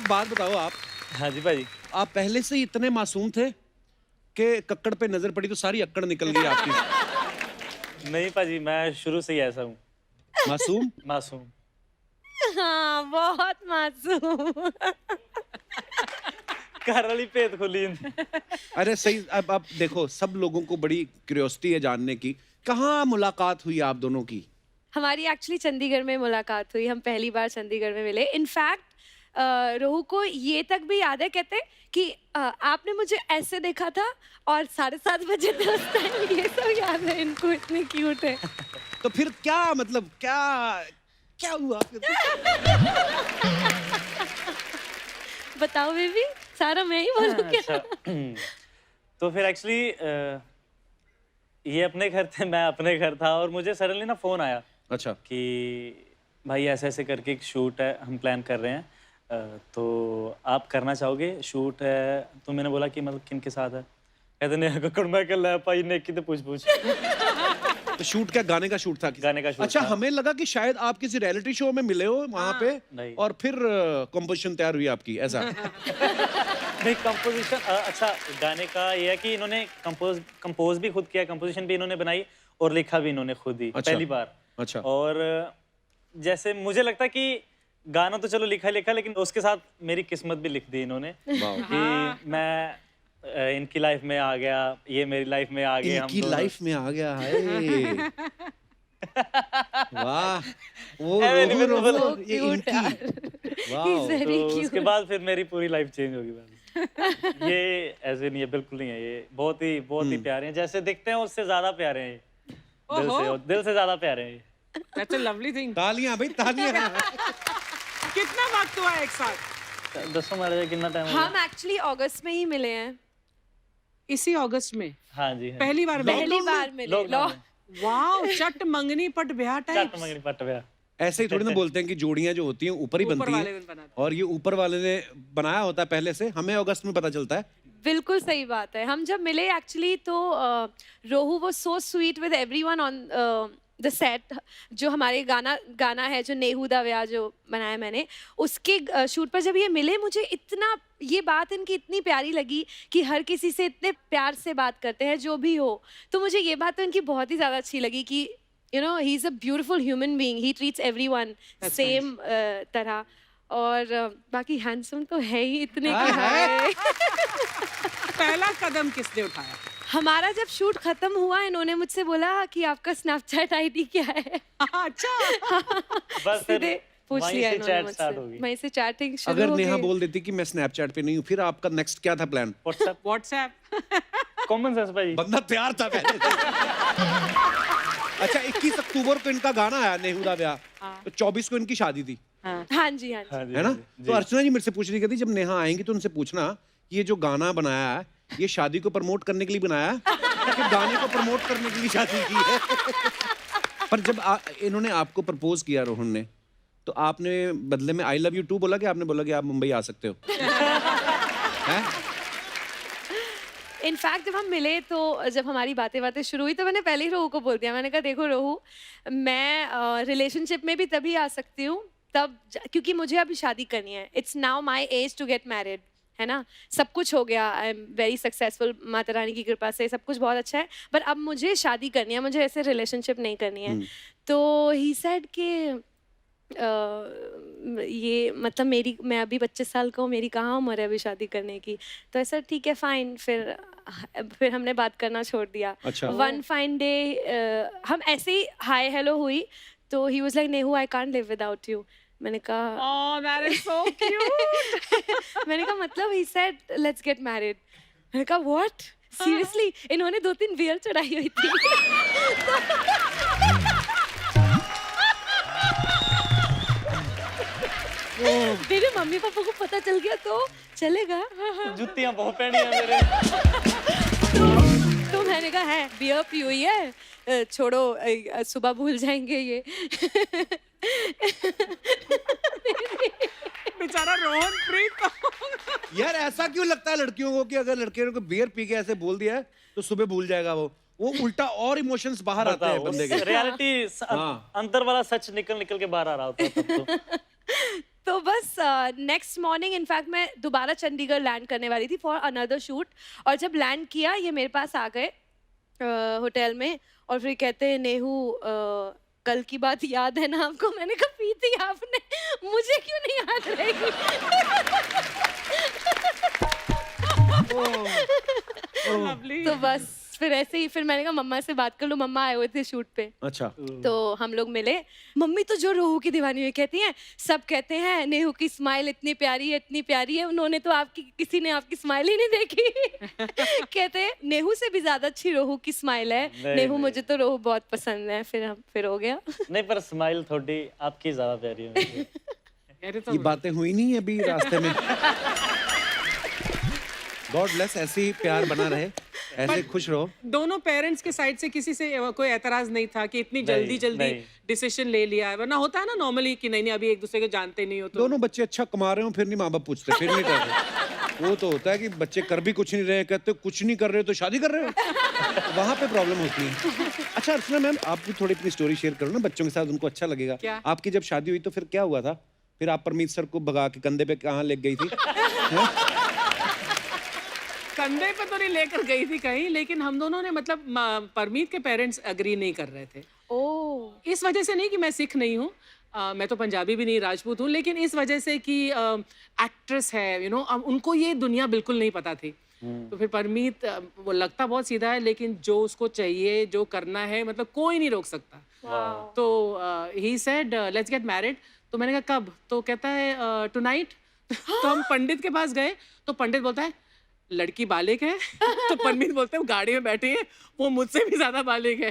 एक बात बताओ आप। हाँ जी भाई। आप पहले से ही इतने मासूम थे कि कक्कड़ पे नजर पड़ी तो सारी अक्कड़ निकल गई आपकी। नहीं भाजी, मैं शुरू से ही ऐसा हूँ। मासूम। मासूम। हाँ, बहुत मासूम। घर वाली भेद खोली। अरे सही। अब आप देखो, सब लोगों को बड़ी क्यूरियोसिटी है जानने की, कहाँ मुलाकात हुई आप दोनों की? हमारी एक्चुअली चंडीगढ़ में मुलाकात हुई, हम पहली बार चंडीगढ़ में मिले। इनफैक्ट रोहू को ये तक भी याद है, कहते कि आपने मुझे ऐसे देखा था और 7:30 बजे थे उस टाइम। ये सब याद है इनको, इतने क्यूट है। तो फिर क्या मतलब, क्या क्या हुआ फिर? बताओ बेबी, सारा मैं ही बोलूं क्या? अच्छा। तो फिर एक्चुअली ये अपने घर थे, मैं अपने घर था, और मुझे सडनली ना फोन आया अच्छा। कि भाई ऐसे ऐसे करके एक शूट है, हम प्लान कर रहे हैं, तो आप करना चाहोगे? शूट है। तो मैंने बोला कि मतलब किन के साथ है? कहते नहीं कक्कड़ मैं कर ला पाई ने की तो पूछ। तो शूट क्या, गाने का शूट था? गाने का शूट अच्छा, था। हमें लगा कि शायद आप किसी रियलिटी शो में मिले हो वहां पे, नहीं। और फिर कंपोजिशन तैयार हुई आपकी, ऐसा? नहीं, कंपोजिशन अच्छा, गाने का ये है कि इन्होंने कंपोज भी खुद किया, कंपोजिशन भी इन्होंने बनाई और लिखा भी इन्होंने खुद ही। अच्छा। पहली बार। अच्छा। और जैसे मुझे लगता है कि गाना तो चलो लिखा, लेकिन उसके साथ मेरी किस्मत भी लिख दी इन्होंने वाह। कि मैं इनकी लाइफ में आ गया, ये मेरी लाइफ में आ गए, हम इनकी दोनों। लाइफ में आ गया है। वाह। वो है, मैंने रोहू, तो बोला। रोहू, ये Cute यार। इनकी। वाह। He's very तो उसके cute. बाद फिर मेरी पूरी लाइफ चेंज होगी बस। ये ऐसे नहीं है, बिल्कुल नहीं है। ये बहुत ही प्यारे हैं, जैसे दिखते हैं उससे ज्यादा प्यारे हैं ये। दिल से ज्यादा प्यारे हैं ये। That's a lovely thing. तालियां भाई, तालियां। कितना वक्त हुआ एक साथ? दसों मैरिज कितना टाइम हो हम एक्चुअली अगस्त में ही मिले हैं। इसी अगस्त में गया? हाँ जी, हाँ। पहली बार मिले? पहली बार मिले। लॉकडाउन में। वाओ, चट मंगनी पट ब्याह चट टाइप। मंगनी पट ब्याह। ऐसे ही थोड़ी ना बोलते हैं कि जोड़ियां जो होती हैं ऊपर ही ऊपर बनती वाले हैं, ने बनाते और ये ऊपर वाले ने बनाया होता है पहले से, हमें अगस्त में पता चलता है। बिल्कुल सही बात है। हम जब मिले एक्चुअली तो Rohu was so sweet with everyone on the set. जो हमारे गाना है जो नेहू दा व्याह जो बनाया मैंने, उसके शूट पर जब ये मिले, मुझे इतना ये बात इनकी इतनी प्यारी लगी कि हर किसी से इतने प्यार से बात करते हैं जो भी हो। तो मुझे ये बात तो इनकी बहुत ही ज़्यादा अच्छी लगी कि you know he is a beautiful human being, he treats everyone same तरह। और बाकी हैंडसम तो है ही इतने कि हाय। पहला कदम किसने उठाया? हमारा जब शूट खत्म हुआ, इन्होंने मुझसे बोला कि आपका स्नैपचैट आईडी क्या है। अच्छा। बस सीधे फिर पूछ वहीं लिया से इन्होंने चैट स्टार्ट मुझसे। होगी। वहीं से चैटिंग शुरू अगर हो नेहा गई। बोल देती कि मैं स्नैपचैट पे नहीं हूँ, फिर आपका नेक्स्ट क्या था plan? WhatsApp. WhatsApp. Common sense भाई। बंदा तैयार था पहले से। अच्छा, 21 अक्टूबर को इनका गाना आया नेहू दा व्याह, तो 24 को इनकी शादी थी, हाँ जी, हाँ जी। हाँ जी, है ना? हाँ जी, तो जी। अर्चना जी मेरे से पूछ रही थी, जब नेहा आएंगी तो उनसे पूछना कि ये जो गाना बनाया है, ये शादी को प्रमोट करने के लिए बनाया है कि गाने को प्रमोट करने के लिए शादी की है? पर जब इन्होंने आपको प्रपोज किया, रोहन ने, तो आपने बदले में आई लव यू टू बोला कि आपने बोला कि आप मुंबई आ सकते हो? हैं? इनफैक्ट जब हम मिले तो जब हमारी बातें शुरू हुई तो मैंने पहले ही रोहू को बोल दिया। मैंने कहा देखो रोहू, मैं रिलेशनशिप में भी तभी आ सकती हूँ क्योंकि मुझे अभी शादी करनी है। It's now my age to get married, है ना? सब कुछ हो गया, I am very successful, Mata Rani की कृपा से सब कुछ बहुत अच्छा है, पर अब मुझे शादी करनी है, मुझे ऐसे रिलेशनशिप नहीं करनी है। तो ही सेड कि ये मतलब मैं अभी 25 साल का हूँ, मेरी कहाँ उम्र है अभी शादी करने की। तो ऐसा ठीक है, फाइन। फिर हमने बात करना छोड़ दिया। अच्छा। वन फाइन डे हम ऐसे ही हाय हेलो हुई, तो he was like Nehu I can't live without you. मैंने कहा Oh, that is so cute. मैंने कहा मतलब he said let's get married. मैंने कहा व्हाट, सीरियसली? इन्होंने 2-3 बियर चढ़ाई हुई थी। मेरे मम्मी पापा को पता चल गया तो चलेगा। जुत्तियां बहुत पहनी है मेरे। तो मैंने कहा है बियर पी हुई है, छोड़ो, सुबह भूल जाएंगे ये। बेचारा रोहन प्रीत। यार ऐसा क्यों लगता है लड़कियों को कि अगर लड़के को बियर पी के ऐसे बोल दिया है तो सुबह भूल जाएगा वो उल्टा और इमोशंस बाहर आते हैं बंदे के। रियलिटी हाँ। अंदर वाला सच निकल के बाहर आ रहा होता है तब तो। तो बस नेक्स्ट मॉर्निंग इनफैक्ट मैं दोबारा चंडीगढ़ लैंड करने वाली थी फॉर अनदर शूट, और जब लैंड किया ये मेरे पास आ गए होटल में, और फिर कहते हैं नेहू कल की बात याद है ना आपको? मैंने कहा पी थी आपने, मुझे क्यों नहीं याद रहेगी? लवली। तो बस फिर ऐसे ही, फिर मैंने कहा मम्मा से बात कर लो, मम्मा आए हुए थे शूट पे। अच्छा, तो हम लोग मिले, मम्मी तो जो रोहू की दीवानी हुई कहती हैं, सब कहते हैं नेहू की स्माइल इतनी प्यारी है, इतनी प्यारी है, उन्होंने तो आपकी, किसी ने आपकी स्माइल ही नहीं देखी। कहते हैं नेहू से भी ज्यादा अच्छी रोहू की स्माइल है। नेहू नहीं। मुझे तो रोहू बहुत पसंद है। फिर हो गया। नहीं, पर स्माइल थोड़ी आपकी ज्यादा प्यारी है मुझे। अरे तो ये बातें हुई नहीं अभी रास्ते में? गॉड ब्लेस, ऐसे ही प्यार बना रहे, ऐसे खुश रहो। दोनों पेरेंट्स के साइड से किसी से कोई एतराज नहीं था कि इतनी जल्दी नहीं। डिसीजन ले लिया है? वरना होता है ना नॉर्मली कि नहीं अभी एक दूसरे को जानते नहीं हो तो दोनों बच्चे अच्छा कमा रहे हो फिर नहीं माँ बाप पूछते, फिर नहीं कर रहे। वो तो होता है कि बच्चे कर भी कुछ नहीं रहे, कहते कुछ नहीं कर रहे हो तो शादी कर रहे हो, वहां पे प्रॉब्लम होती है। अच्छा अर्चना मैम, आप भी थोड़ी अपनी स्टोरी शेयर करो ना बच्चों के साथ, उनको अच्छा लगेगा। क्या? आपकी जब शादी हुई तो फिर क्या हुआ था? फिर आप परमीत सर को भगा के कंधे पे कहाँ ले गई थी? कंधे पे तो नहीं लेकर गई थी कहीं, लेकिन हम दोनों ने मतलब परमीत के पेरेंट्स एग्री नहीं कर रहे थे। ओह, इस वजह से नहीं कि मैं सिख नहीं हूँ, मैं तो पंजाबी भी नहीं, राजपूत हूँ, लेकिन इस वजह से कि एक्ट्रेस है, अब उनको ये दुनिया बिल्कुल नहीं पता थी। तो फिर परमीत वो लगता बहुत सीधा है, लेकिन जो उसको चाहिए, जो करना है, मतलब कोई नहीं रोक सकता। तो he said let's get married. तो मैंने कहा कब? तो कहता है टुनाइट। तो हम पंडित के पास गए, तो पंडित बोलता है लड़की बालिग है। तो परमीत बोलते हैं वो गाड़ी में बैठी है, वो मुझसे भी ज्यादा बालिग है।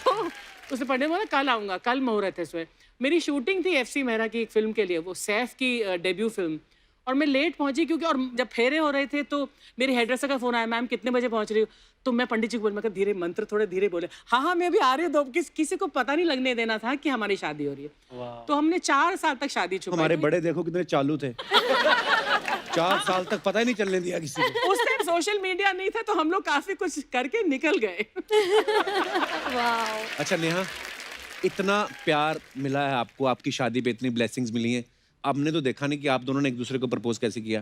तो उसने पंडित बोला कल आऊंगा, कल मुहूर्त है इसमें। मेरी शूटिंग थी FC मेहरा की एक फिल्म के लिए, वो सैफ की डेब्यू फिल्म, और मैं लेट पहुंची क्योंकि, और जब फेरे हो रहे थे तो मेरी हेडड्रेसर का फोन आया, मैम कितने बजे पहुंच रही हो? तो मैं पंडित जी को बोल, मैं कहा धीरे, मंत्र थोड़े धीरे बोले। हाँ मैं अभी आ रही हूँ, तो किसी को पता नहीं लगने देना था कि हमारी शादी हो रही है। तो हमने 4 साल तक शादी छुपाई। हमारे बड़े देखो कितने चालू थे। 4 साल तक पता ही नहीं चलने दिया किसी को। उस टाइम सोशल मीडिया नहीं था, तो हम लोग काफी कुछ करके निकल गए। वाओ। अच्छा नेहा, इतना प्यार मिला है आपको, आपकी शादी पे इतनी ब्लेसिंग्स मिली हैं, आपने तो देखा नहीं कि आप दोनों ने एक दूसरे को प्रपोज कैसे किया।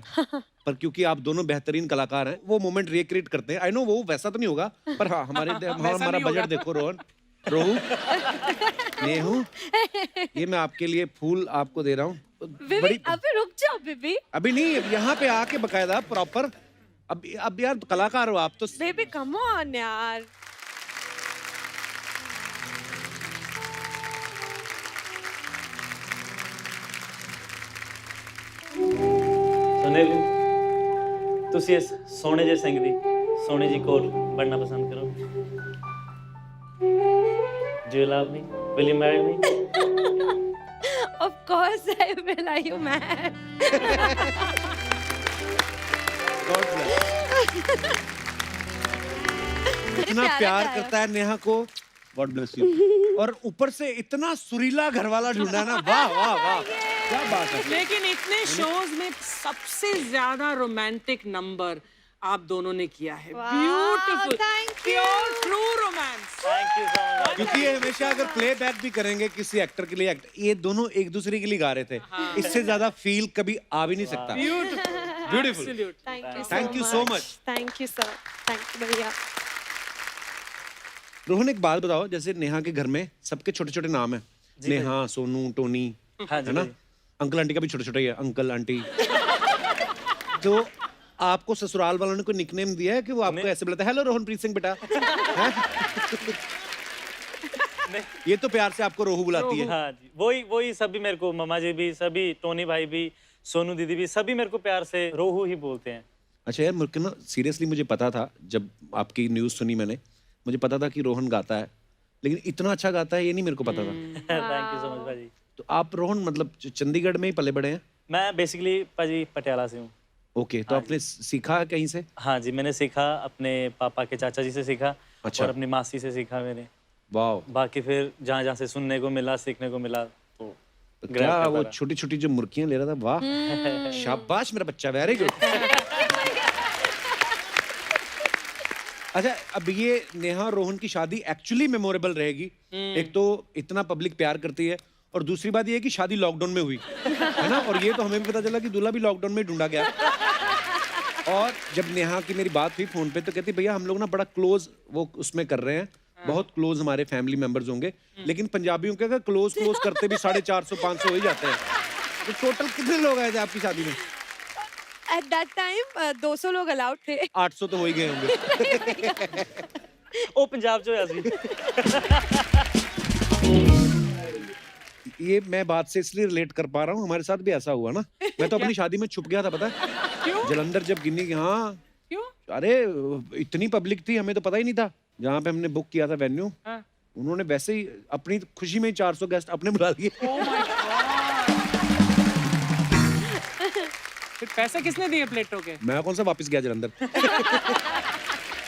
पर क्योंकि आप दोनों बेहतरीन कलाकार हैं, वो मोमेंट रिक्रिएट करते हैं। आई नो वो वैसा तो नहीं होगा, पर हाँ हमारा बजट देखो रोहन, रोहू, नेहू, ये मैं आपके लिए फूल आपको दे रहा हूँ। बेबी अबे रुक जाओ बेबी। अभी नहीं, यहाँ पे आके बकायदा प्रॉपर। अब यार कलाकार हो आप तो। बेबी कम ऑन यार। सुनील, ਤੁਸੀਂ ਇਸ ਸੋਹਣੇ ਜਿਹੇ ਸਿੰਘ ਦੀ ਸੋਹਣੀ ਜੀ ਕੋਲ ਬਣਨਾ ਪਸੰਦ ਕਰੋ? Do you love me? Will you marry me? Of course I will. Are you mad? God bless. इतना प्यार करता है नेहा को, गॉड ब्लेस यू। और ऊपर से इतना सुरीला घरवाला ढूंढा है ना, वाह वाह वाह, क्या बात है। लेकिन इतने शोज में सबसे ज्यादा रोमांटिक नंबर आप दोनों ने किया है। Wow, beautiful, thank you. Pure true romance. Thank you so much. क्योंकि ये हमेशा अगर प्लेबैक भी करेंगे किसी एक्टर के लिए, ये दोनों एक दूसरे के लिए गा रहे थे, इससे ज्यादा फील कभी आ भी नहीं सकता। Beautiful. Thank you so much. Thank you sir. Thank you भैया। रोहन एक बात बताओ, जैसे नेहा के घर में सबके छोटे छोटे नाम है, नेहा, सोनू, टोनी, हाँ जी है ना? भाई। अंकल आंटी का भी छोटा छोटा ही है, अंकल आंटी। तो आपको ससुराल वालों ने कोई निकनेम दिया है कि वो आपको ऐसे बुलाता है, हेलो रोहनप्रीत सिंह बेटा? ये तो प्यार से आपको रोहू बुलाती है। हाँ जी, वही सभी मेरे को, मम्मा जी भी, सभी, टोनी भाई भी, सोनू दीदी भी, सभी मेरे को प्यार से रोहू ही बोलते हैं। अच्छा यार, मुझे ना सीरियसली मुझे पता था, जब आपकी न्यूज़ सुनी मैंने, मुझे पता था कि रोहन गाता है, लेकिन इतना अच्छा गाता है ये नहीं मेरे को पता था। थैंक यू सो मच भाजी। तो आप रोहन मतलब चंडीगढ़ में ही पले बड़े हैं? मैं बेसिकली भाजी पटियाला से हूँ। ओके, तो आपने सीखा कहीं से? हाँ जी, मैंने सीखा अपने पापा के चाचा जी से सीखा। अच्छा। और अपनी मासी से सीखा मैंने। वाह। बाकी फिर जहाँ जहाँ से सुनने को मिला, सीखने को मिला, तो तो क्या वो छोटी छोटी जो मुर्गियां ले रहा था, वाह, शाबाश मेरा बच्चा, वेरी गुड। अच्छा, अब ये नेहा और रोहन की शादी एक्चुअली मेमोरेबल रहेगी। एक तो इतना पब्लिक प्यार करती है, और दूसरी बात ये है कि शादी लॉकडाउन में हुई है ना, और ये तो हमें भी पता चला कि दूल्हा भी लॉकडाउन में ढूंढा गया। और जब नेहा की मेरी बात हुई फोन पे तो कहती भैया हम लोग ना बड़ा क्लोज वो उसमें कर रहे हैं, बहुत क्लोज हमारे फैमिली मेंबर्स होंगे, लेकिन पंजाबियों के क्लोज करते भी 450-500 हो ही जाते हैं। तो टोटल कितने लोग आए थे आपकी शादी में? एट दैट टाइम 200 लोग अलाउड थे। 800 तो हो ही गए होंगे। ओ पंजाब जो है असली। ये मैं बात से इसलिए रिलेट कर पा रहा हूँ, हमारे साथ भी ऐसा हुआ ना। मैं तो अपनी शादी में छुप गया था, पता है? क्यों? जलंधर जब गिनी, हाँ। क्यों? अरे इतनी पब्लिक थी, हमें तो पता ही नहीं था। जहाँ पे हमने बुक किया था वेन्यू, हाँ। उन्होंने वैसे ही अपनी खुशी में 400 गेस्ट अपने बुला लिए। Oh my God! फिर पैसे किसने दिए प्लेटों के? मैं कौन सा वापस गया जलंधर।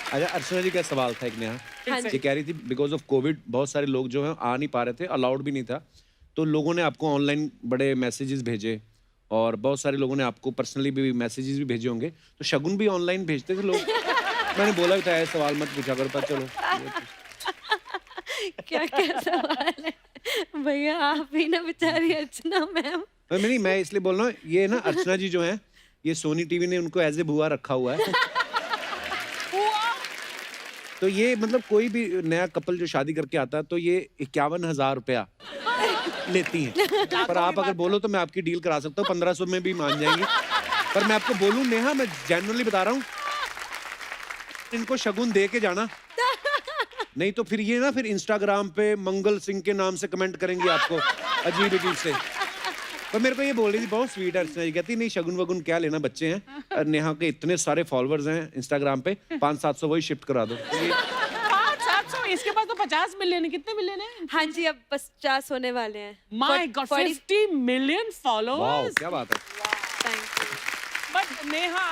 अच्छा, अर्चना जी का सवाल था एक नेहा। हाँ ये कह रही थी बिकॉज ऑफ कोविड बहुत सारे लोग जो हैं आ नहीं पा रहे थे, अलाउड भी नहीं था, तो लोगों ने आपको ऑनलाइन बड़े मैसेजेस भेजे, और बहुत सारे लोगों ने आपको पर्सनली भी मैसेजेस भी भेजे होंगे, तो शगुन भी ऑनलाइन भेजते थे लोग। मैंने बोला भी था ऐसे सवाल मत पूछा करो, पर चलो। क्या क्या सवाल है भैया, आप ही ना बेचारी अर्चना मैम। नहीं, मैं इसलिए बोल रहा हूँ, ये ना अर्चना जी जो हैं, ये सोनी टीवी ने उनको एज ए बुआ रखा हुआ है। तो ये मतलब कोई भी नया कपल जो शादी करके आता है तो ये 51,000 रुपया लेती हैं। पर आप अगर बोलो तो मैं आपकी डील करा सकता हूँ, 1500 में भी मान जाएंगी। पर मैं आपको बोलूँ नेहा, मैं जेन्युइनली बता रहा हूँ, इनको शगुन दे के जाना, नहीं तो फिर ये ना फिर इंस्टाग्राम पे मंगल सिंह के नाम से कमेंट करेंगी आपको अजीब अजीब से। पर मेरे को ये बोल रही थी, बहुत स्वीट अर्चना जी, कहती नहीं शगुन वगुन क्या लेना, बच्चे हैं, और नेहा के इतने सारे फॉलोअर्स हैं इंस्टाग्राम पे, 500-700 वही शिफ्ट करा दो। 500-700, इसके पास तो 50 मिलियन, कितने मिलियन है? हाँ जी, अब 50 होने वाले हैं। My God, 50 मिलियन वाह, फॉलोअर्स। क्या बात है। Thank you. बट नेहा,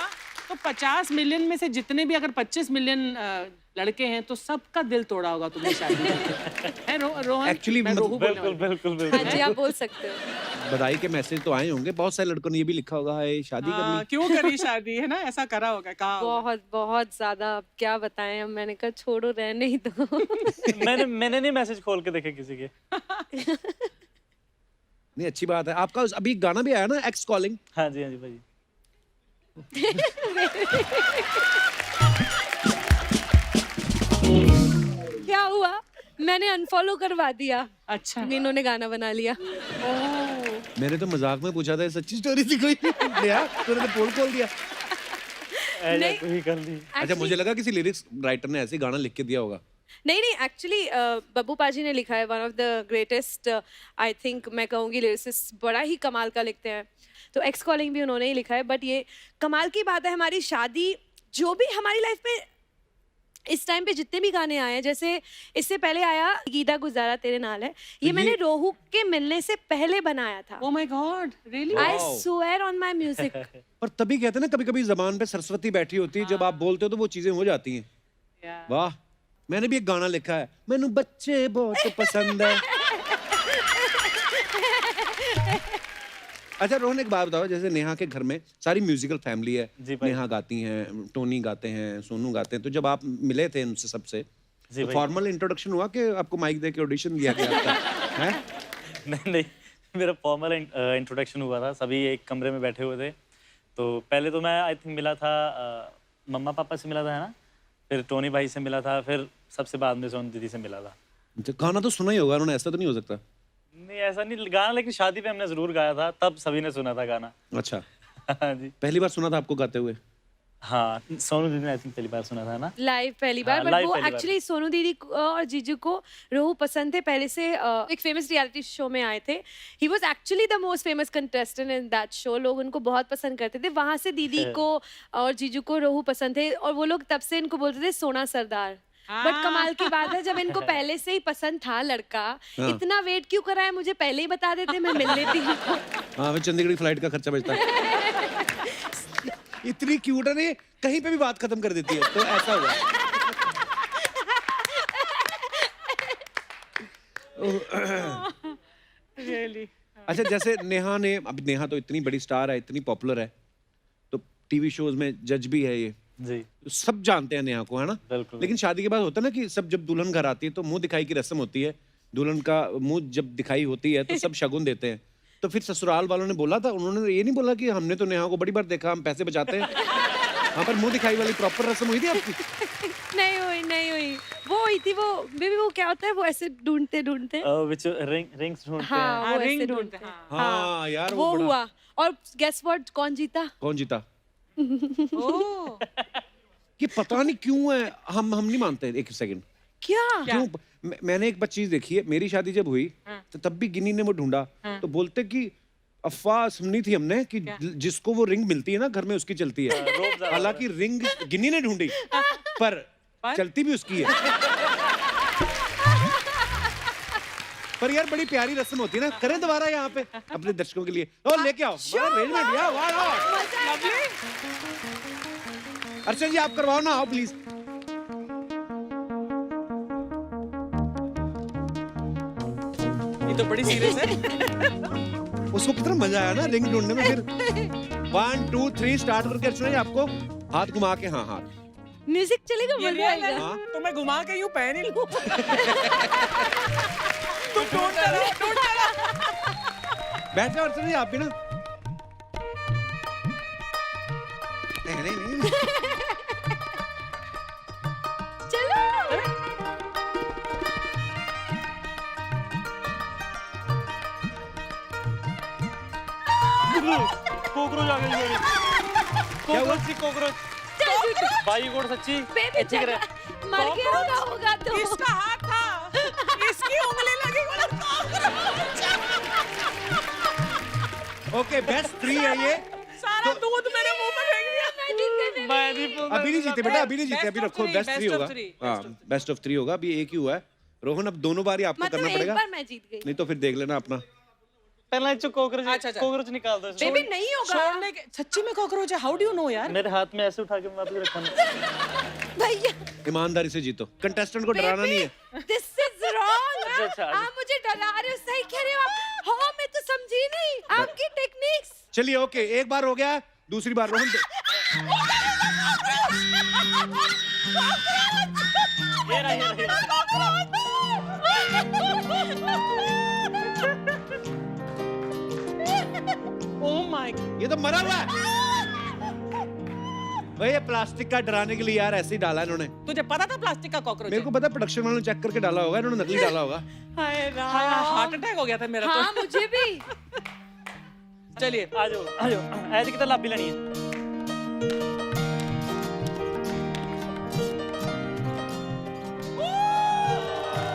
तो 50 मिलियन में से जितने भी अगर 25 मिलियन लड़के हैं तो सबका दिल तोड़ा होगा तुमने शादी में। है रोहन? Actually, मैं रोहू बोलने बिल्कुल वाली बिल्कुल हाँ बिल्कुल। जी, आप बोल सकते हो। बधाई के मैसेज तो आए होंगे, बहुत सारे लड़कों ने ये भी लिखा होगा है शादी हूँ। कर ली। क्यों करी शादी, है ना, ऐसा करा होगा, कहा होगा। बहुत बहुत ज्यादा, अब क्या बताएं, अब मैंने कहा छोड़ो, रहने ही दो। मैंने नहीं मैसेज खोल के देखे किसी के। नहीं, अच्छी बात है। आपका अभी गाना भी आया ना, एक्स कॉलिंग। हाँ जी भाई। क्या हुआ, मैंने अनफॉलो करवा दिया, अच्छा। इन्होंने गाना बना लिया। ओह, मैंने तो मजाक में पूछा था, ये सच्ची स्टोरी थी कोई? यार तूने तो पोल खोल दिया। नहीं, ही कर ली। अच्छा, मुझे लगा किसी लिरिक्स राइटर ने ऐसे गाना लिख के दिया होगा। नहीं, एक्चुअली बब्बू पाजी ने लिखा है, one of the greatest, I think मैं कहूँगी लिरिसिस्ट, बड़ा ही कमाल का लिखते हैं, तो एक्स कॉलिंग भी उन्होंने ही लिखा है। बट ये कमाल की बात है, हमारी शादी जो भी हमारी लाइफ में इस टाइम पे जितने भी गाने आए हैं, जैसे इससे पहले आया गीता गुजारा तेरे नाल है, ये मैंने रोहू के मिलने से पहले बनाया था। oh my God, really? I swear on my music. पर तभी कहते हैं ना, कभी कभी जबान पे सरस्वती बैठी होती है, जब आप बोलते हो तो वो चीजें हो जाती हैं। Yeah. वाह, मैंने भी एक गाना लिखा है, मैनू बच्चे बहुत पसंद है। अच्छा रोहन, एक बात बताओ, जैसे नेहा के घर में सारी म्यूजिकल फैमिली है, जी भाई। नेहा गाती हैं, टोनी गाते हैं, सोनू गाते हैं, तो जब आप मिले थे उनसे सबसे, जी तो भाई। फॉर्मल इंट्रोडक्शन हुआ कि आपको माइक दे के ऑडिशन दिया गया था? हैं? नहीं, मेरा फॉर्मल इंट्रोडक्शन हुआ था, सभी एक कमरे में बैठे हुए थे। तो पहले तो मैं आई थिंक मिला था मम्मा पापा से मिला था, है ना, फिर टोनी भाई से मिला था, फिर सबसे बाद में सोनू दीदी से मिला था। तो गाना तो सुना ही होगा उन्होंने, ऐसा तो नहीं हो सकता? नहीं ऐसा नहीं गाना, लेकिन शादी पे हमने जरूर गाया था, तब सभी ने सुना था गाना। अच्छा, हाँ जी। पहली बार सुना था आपको गाते हुए? हाँ, सोनू दीदी ने आई थिंक पहली बार सुना था ना, लाइव पहली बार। हाँ, बट live वो पहली बार। एक्चुअली सोनू दीदी और जीजू को रोहू पसंद थे पहले से, एक फेमस रियलिटी शो में आए थे। He was actually the most famous contestant in that show, लोग उनको बहुत पसंद करते थे, वहां से दीदी को और जीजू को रोहू पसंद थे, और वो लोग तब से इनको बोलते थे सोना सरदार। बट कमाल की बात है, जब इनको पहले से ही पसंद था लड़का, इतना वेट क्यों कराया, मुझे पहले ही बता देते, मैं मिल लेती हूँ। हाँ, फिर चंडीगढ़ की फ्लाइट का खर्चा बचता है। इतनी क्यूट है ना, कहीं पे भी बात खत्म कर देती है, तो ऐसा हुआ। Really? अच्छा, जैसे नेहा तो इतनी बड़ी स्टार है, इतनी पॉपुलर है, तो टीवी शोज में जज भी है ये, जी सब जानते हैं नेहा को, है ना? बिल्कुल। लेकिन शादी के बाद होता है ना कि सब जब दुल्हन घर आती है तो मुंह दिखाई की रस्म होती है। दुल्हन का मुंह जब दिखाई होती है तो सब शगुन देते हैं। तो फिर ससुराल वालों ने बोला था, उन्होंने ये नहीं बोला कि हमने तो नेहा को बड़ी बार देखा, हम पैसे बचाते हैं। हाँ, पर मुंह दिखाई वाली प्रॉपर रस्म हुई थी आपकी? नहीं हुई, नहीं हुई। वो हुई थी, वो बेबी वो क्या होता है, वो ऐसे ढूंढते विच रिंग्स ढूंढते हाँ हैं। वो रिंग ऐसे ढूंढते ढूंढते हैं, हैं। हाँ यार, वो बड़ा- हुआ। और गेस व्हाट, कौन जीता? कौन जीता? ओह कि पता नहीं क्यों है, हम नहीं मानते। एक सेकंड, क्या? क्यों? मैंने एक बात चीज देखी है, मेरी शादी जब हुई तो तब भी गिनी ने वो ढूंढा, तो बोलते कि अफवाह सुनी थी हमने कि जिसको वो रिंग मिलती है ना घर में उसकी चलती है। रोब ज्यादा हालांकि रिंग गिनी ने ढूंढी पर चलती भी उसकी है। पर यार बड़ी प्यारी रस्म होती है ना, करें दोबारा यहाँ पे अपने दर्शकों के लिए। ओ लेके आओ, बड़ा arrangement, यार, वाह। अर्चना जी आप करवाओ ना, आओ प्लीज। ये तो बड़ी सीरियस है। उसको कितना मजा आया ना रिंग ढूंढने में। फिर 1 2 3 स्टार्ट करके अर्चना जी आपको हाथ घुमा के, हाँ हाथ, म्यूजिक चलेगा, ये मजा real है? आएगा। हाँ। तो मैं घुमा के यूं पहन ही लूं। तुम ढूंढते रहो। बैठ जाओ अर्चना जी आप भी ना। नहीं। चलो। कोकरोच आ गई मेरी। क्या हुआ? कोकरोच चल झूठू। भाई गोड़ सच्ची बेबी अच्छी करे। मर के रोना होगा तो। इसका हाथ था, इसकी उंगली लगी। ओके, बेस्ट 3 है ये। सारा दूध मेरे मुंह में फेंक दिया। मैं नहीं अभी नहीं जीते बेटा, अभी नहीं जीते, अभी Best of रखो। three, बेस्ट 3 best of होगा। three, हाँ, बेस्ट ऑफ 3 होगा। अभी एक ही हुआ है रोहन, अब दोनों बार ही आपको मतलब करना एक पड़ेगा, बार मैं जीत गई। नहीं तो फिर देख लेना अपना। पहला जो कोकरोच अच्छा। कोकरोच निकाल दो इसमें। बेबी नहीं होगा छोड़ने के सच्ची में कॉकरोच है? हाउ डू यू नो यार? मेरे हाथ में ऐसे उठा के वापस रखना। भैया। ईमानदारी से जीतो, कंटेस्टेंट को डराना नहीं है। This is wrong. अच्छा, अच्छा। आप मुझे डरा रहे हो, सही कह रहे हो आप। हाँ मैं तो समझी नहीं आपकी टेक्निक्स। चलिए ओके, एक बार हो गया, दूसरी बार रोहन ये रहा। Oh my God. ये तो मरा हुआ है भाई। ये प्लास्टिक का डराने के लिए यार ऐसे ही डाला इन्होंने। तुझे पता था प्लास्टिक का कॉकरोच मेरे है? को पता, प्रोडक्शन वालों ने चेक करके डाला होगा, इन्होंने नकली डाला होगा। हाय हाँ, हार्ट अटैक हो गया था मेरा हाँ तो। मुझे भी। चलिए आ जाओ ऐसे की तो लाभी लेनी है।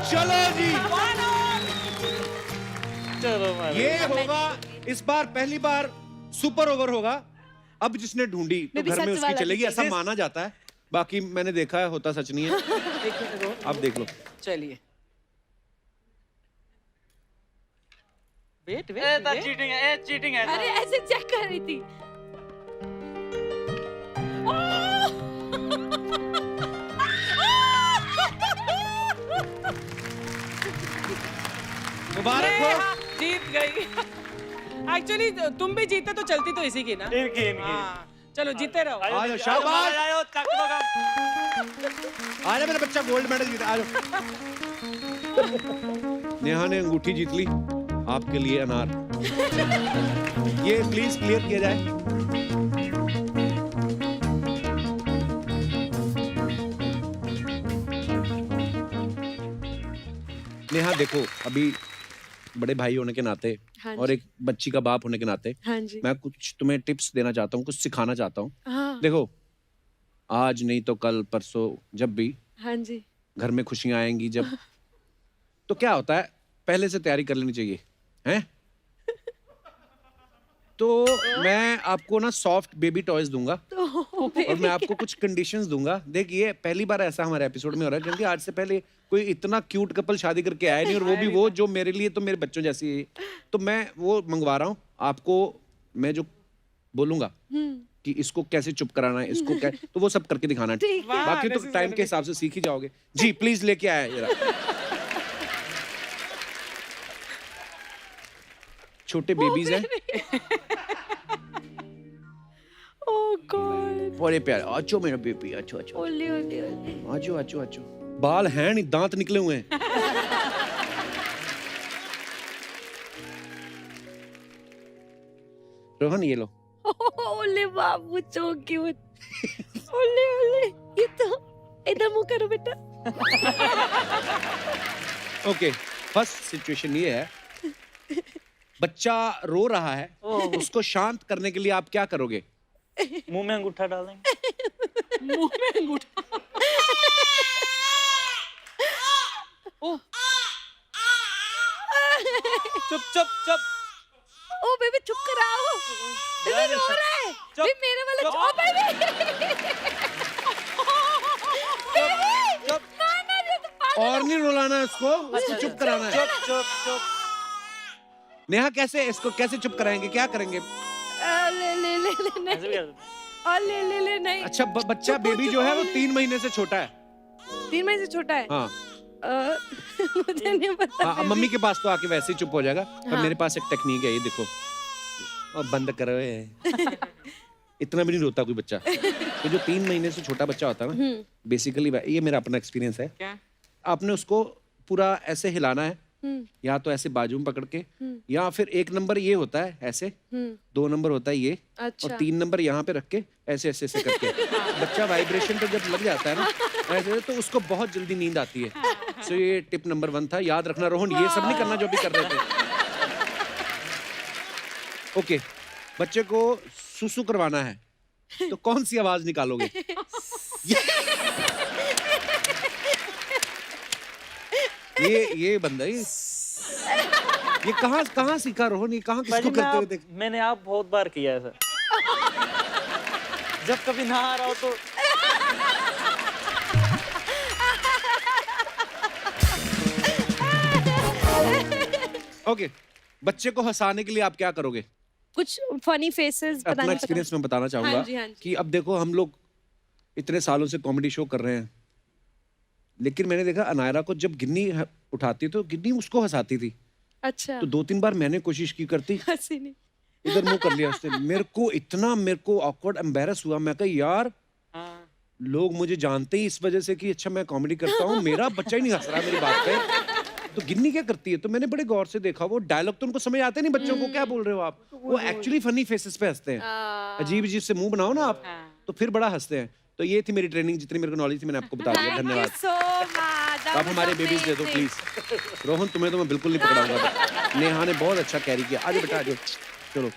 चलो जी, चलो मारो। ये होगा इस बार पहली बार सुपर ओवर होगा। अब जिसने ढूंढी तो बेबी घर में सच उसकी वाला चलेगी, ऐसा दीजिए। माना जाता है। बाकी मैंने देखा है, होता सच नहीं है। आप देख लो। चलिए वेट ए वेट चीटिंग है, ए चीटिंग है। अरे ऐसे चेक कर रही थी। मुबारक हो। जीत गई। एक्चुअली तुम भी जीते तो चलती तो इसी की ना। इनकी हाँ, चलो जीते रहो। आ जाओ, शाबाश। आयो तक दो आ जा मेरा बच्चा, गोल्ड मेडल जीता। आ जाओ। नेहा ने अंगूठी जीत ली, आपके लिए अनार। ये प्लीज क्लियर किया जाए। नेहा देखो, अभी बड़े भाई होने के नाते हाँ जी। और एक बच्ची का बाप होने के नाते हाँ जी। मैं कुछ तुम्हें टिप्स देना चाहता हूँ, कुछ सिखाना चाहता हूँ। हाँ देखो, आज नहीं तो कल परसों जब भी हाँ जी। घर में खुशियां आएंगी जब, तो क्या होता है, पहले से तैयारी कर लेनी चाहिए, हैं? तो मैं आपको ना सॉफ्ट बेबी टॉयज दूंगा तो और मैं आपको कुछ कंडीशंस दूंगा। देखिए, पहली बार ऐसा हमारे एपिसोड में हो रहा है क्योंकि आज से पहले कोई इतना क्यूट कपल शादी करके आया नहीं, और वो भी वो जो मेरे लिए तो मेरे बच्चों जैसी है। तो मैं वो मंगवा रहा हूँ आपको। मैं जो बोलूंगा कि इसको कैसे चुप कराना है, इसको क्या, तो वो सब करके दिखाना है। ठीक है। बाकी तो वाह, टाइम के हिसाब से सीख ही जाओगे। जी प्लीज लेके आया जरा। छोटे बेबीज हैं। ओह गॉड बड़े प्यारे, आजो मेरा बेबी, आजो आजो ओले ओले ओले आजो आजो आजो। बाल हैं नहीं, दांत निकले हुए हैं। रोहन ये लो। ओले बाबू सो क्यूट ओले ओले ये तो इधर मुंह करो बेटा ओके, फर्स्ट सिचुएशन ये है, बच्चा रो रहा है, उसको शांत करने के लिए आप क्या करोगे? मुंह में अंगूठा डाल देंगे। मुंह में अंगूठा। ओह, चुप चुप चुप। ओ बेबी चुप कराओ बेबी रो रहा है बेबी मेरे वाला ओ बेबी चुप। ना ये तो पागल और नहीं रुलाना इसको, उसको चुप कराना है। चुप चुप चुप। नेहा कैसे इसको कैसे चुप कराएंगे, क्या करेंगे? ले ले ले ले ऐसे भी नहीं कर देते। और ले ले ले नहीं अच्छा बच्चा बेबी जो है वो 3 महीने से छोटा है। 3 महीने से छोटा है हाँ मुझे नहीं पता हाँ, अब baby। मम्मी के पास तो आके वैसे ही चुप हो जाएगा, पर हाँ। मेरे पास एक टेक्निक है, ये देखो। और बंद करो ये। इतना भी नहीं रोता कोई बच्चा। तो जो 3 महीने से छोटा बच्चा होता है ना, बेसिकली ये मेरा अपना एक्सपीरियंस है। क्या? आपने उसको पूरा ऐसे हिलाना है, हम्म, या तो ऐसे बाजू में पकड़ के, या फिर 1 नंबर ये होता है ऐसे, 2 नंबर होता है ये, और अच्छा 3 नंबर यहाँ पे रख के ऐसे ऐसे ऐसे करके बच्चा वाइब्रेशन पे जब लग जाता है ना ऐसे, तो उसको बहुत जल्दी नींद आती है। सो ये टिप नंबर 1 था, याद रखना रोहन, ये सब नहीं करना जो भी कर रहे थे। ओके, बच्चे को सुसु करवाना है, तो कौन सी आवाज निकालोगे? ये बंदा ये कहाँ सीखा रोहन, ये कहाँ किसको करते हुए देख? मैंने आप बहुत बार किया है सर। जब कभी ना आ रहा हो तो ओके, बच्चे को हंसाने के लिए आप क्या करोगे? कुछ फनी फेसेस अपना बताने एक्सपीरियंस मैं बताना चाहूंगा हाँ जी, हाँ जी। कि अब देखो हम लोग इतने सालों से कॉमेडी शो कर रहे हैं, लेकिन मैंने देखा अनायरा को जब गिन्नी उठाती तो गिन्नी उसको हंसाती थी। अच्छा तो 2-3 बार मैंने कोशिश की करती, हंसी नहीं इधर मुंह कर लिया उसने। मेरे को ऑकवर्ड एम्बैरस हुआ। मैं कहा यार हाँ। लोग मुझे जानते ही इस वजह से कि अच्छा मैं कॉमेडी करता हूँ, मेरा बच्चा ही नहीं हंस रहा मेरी बात पे। तो गिन्नी क्या करती है, तो मैंने बड़े गौर से देखा, वो डायलॉग तो उनको समझ आते नहीं बच्चों को, क्या बोल रहे हो आप, वो एक्चुअली फनी फेसेस पे हंसते हैं। अजीब अजीब से मुंह बनाओ ना आप, तो फिर बड़ा हंसते हैं। तो ये थी मेरी ट्रेनिंग, जितनी मेरे को नॉलेज थी मैंने आपको बता दिया। धन्यवाद। सो मच आप हमारे बेबीज दे दो प्लीज। रोहन तुम्हें तो मैं बिल्कुल नहीं पकड़ाऊंगा। नेहा ने बहुत अच्छा कैरी किया। आज बेटा आज चलो।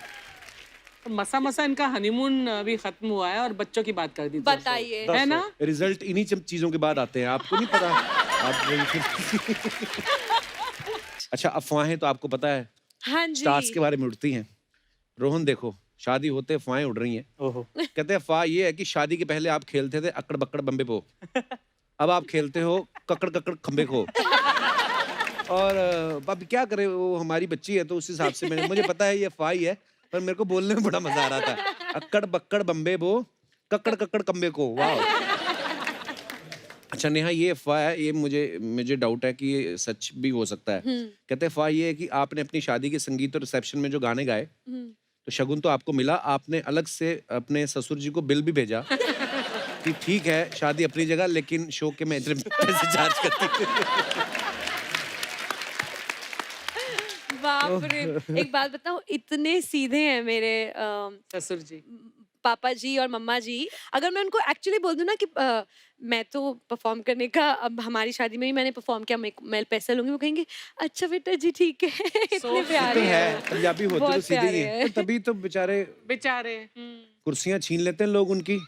मसा मसा इनका हनीमून अभी खत्म हुआ है और बच्चों की बात कर दी। बताइए है ना? रिजल्ट इन्हीं चीजों के बाद आते हैं, आपको नहीं पता। आप अच्छा, अफवाहें तो आपको पता है हाँ जी स्टार्स के बारे में उड़ती हैं। रोहन देखो, शादी होते अफवाहें उड़ रही हैं। ओहो। कहते हैं अफवाह ये है कि शादी के पहले आप खेलते थे अकड़ बक्कड़ बम्बे पो, अब आप खेलते हो ककड़ ककड़ खंबे को। और अब क्या करें, वो हमारी बच्ची है तो उस हिसाब से मुझे पता है ये अफवाह ही है, पर मेरे को बोलने में बड़ा मजा आ रहा था। अक्कड़ बक्कड़ बम्बे बो ककड़ ककड़ कम्बे को। वाह। अच्छा नेहा, ये अफवाह है, ये मुझे डाउट है कि ये सच भी हो सकता है। कहते हैं अफवाह ये है कि आपने अपनी शादी के संगीत और रिसेप्शन में जो गाने गाए, तो शगुन तो आपको मिला, आपने अलग से अपने ससुर जी को बिल भी भेजा कि ठीक है शादी अपनी जगह, लेकिन शो के मैं इतने पैसे चार्ज करती हूँ। बाप रे। एक बात बताऊं, इतने सीधे हैं मेरे ससुर जी। पापा जी और मम्मा जी। अगर मैं उनको एक्चुअली बोल दूं ना कि मैं तो परफॉर्म करने का, अब हमारी शादी में भी मैंने परफॉर्म किया, मैं पैसे लूंगी, वो कहेंगे अच्छा बेटा जी ठीक है। इतने प्यारे तो है, हैं। पंजाबी होते तो बहुत सीधे ही प्यारे हैं, हैं। तो तभी तो बेचारे बेचारे। कुर्सियां छीन लेते हैं लोग उनकी।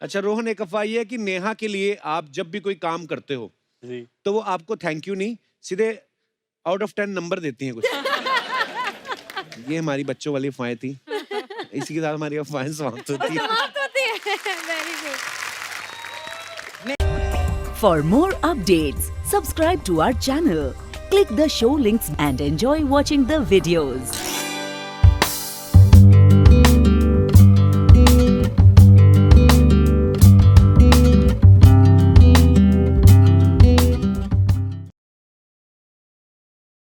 अच्छा रोहन, एक अफवाह ये है कि नेहा के लिए आप जब भी कोई काम करते हो जी। तो वो आपको थैंक यू नहीं, सीधे आउट ऑफ 10 नंबर देती हैं कुछ। ये हमारी बच्चों वाली अफवाहें थी, इसी के साथ हमारी अफवाहें समाप्त होती है। बात होती है। Very good. For more updates, subscribe to our channel, click the show links and enjoy watching the videos.